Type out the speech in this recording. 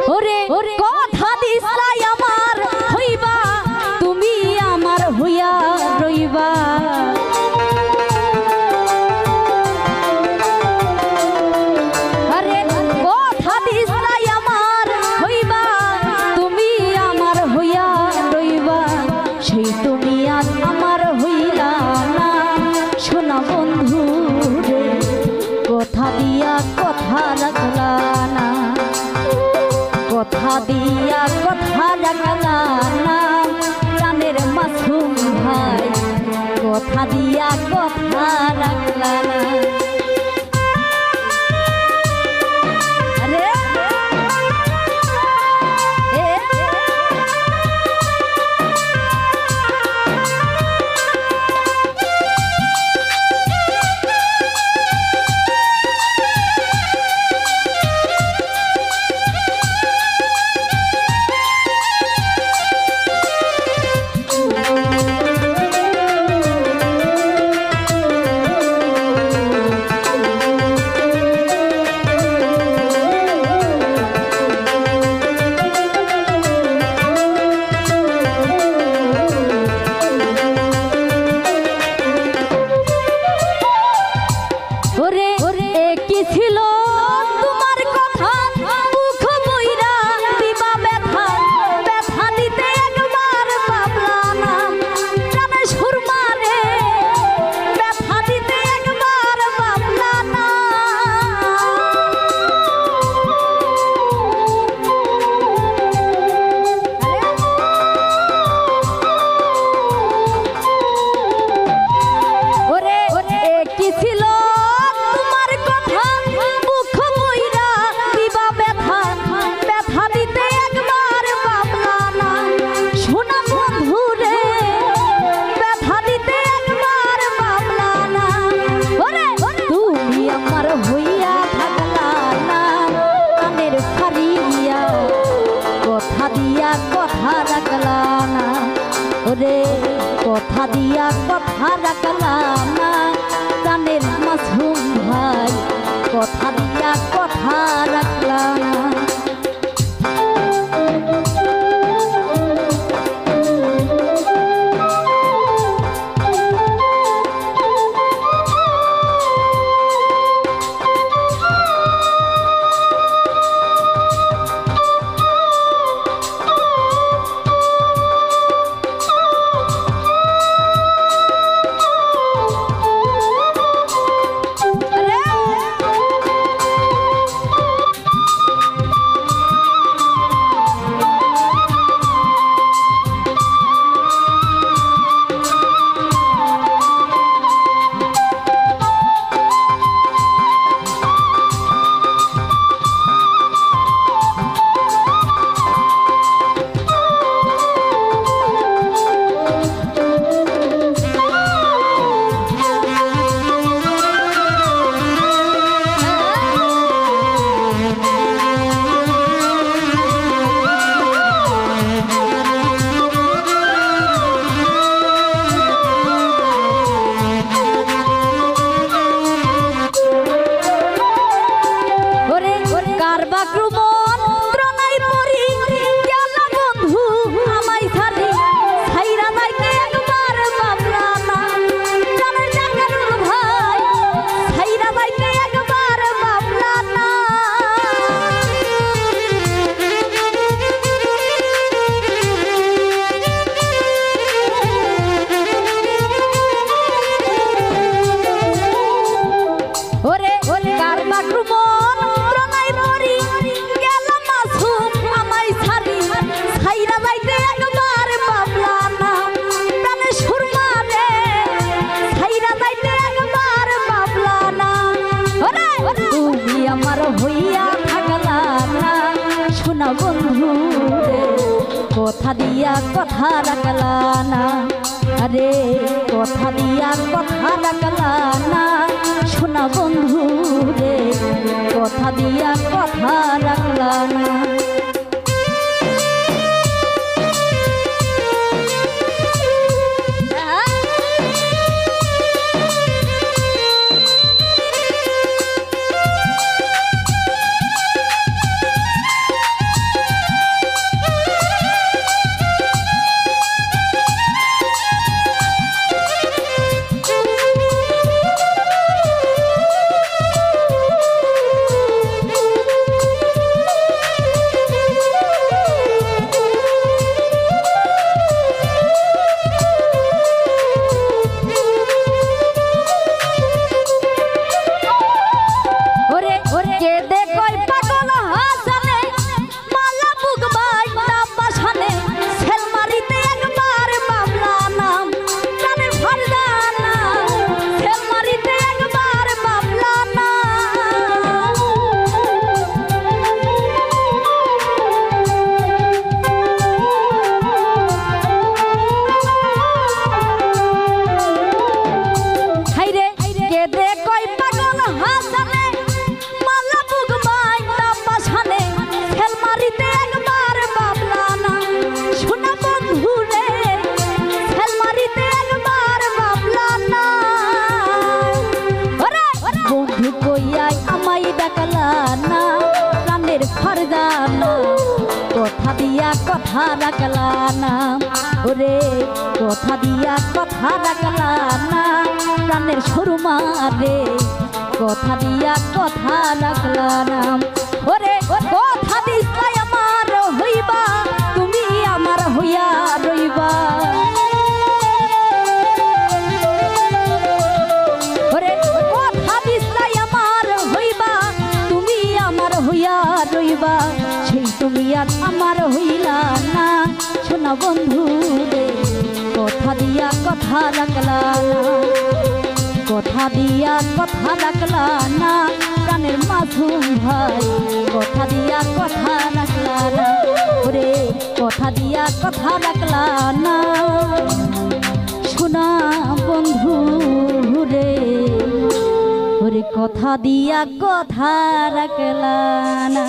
ওরে কথা দিছাই আমার হইবা তুমি আমার হইয়া রইবা আরে কথা দিছাই আমার হইবা তুমি আমার হইয়া রইবা সেই তুমি আজ আমার হইলা না সোনা বন্ধু রে কথা দিয়া কথা রাখলা না কথা দিয়া কথা রাখলা না জানের মাসুম ভাই কথা দিয়া কথা রাখলা না আরে কথা দিয়া কথা রাখলা না জানের মাসুম ভাই কথা দিয়া কথা রাখলা না কথা দিয়া কথা রাখলা না আরে কথা দিয়া কথা রাখলা না সোনা বন্ধু রে কথা দিয়া কথা রাখলা না কথা রাখলা না ওরে কথা দিয়া কথা রাখলা না প্রাণের সুরমা রে কথা দিয়া কথা রাখলা না ওরে কথা দিছাই আমার হইবা তুমি আমার হইয়া রইবা ওরে কথা দিছাই আমার হইবা তুমি আমার হইয়া রইবা সেই তুমি আর আমার হইলা না শোনা বন্ধু রে কথা দিয়া কথা রাখলা না কথা দিয়া কথা রাখলা না প্রাণের মাসুম ভাই কথা দিয়া কথা রাখলা না ওরে কথা দিয়া কথা রাখলা না শোনা বন্ধু রে ওরে কথা দিয়া কথা রাখলা না।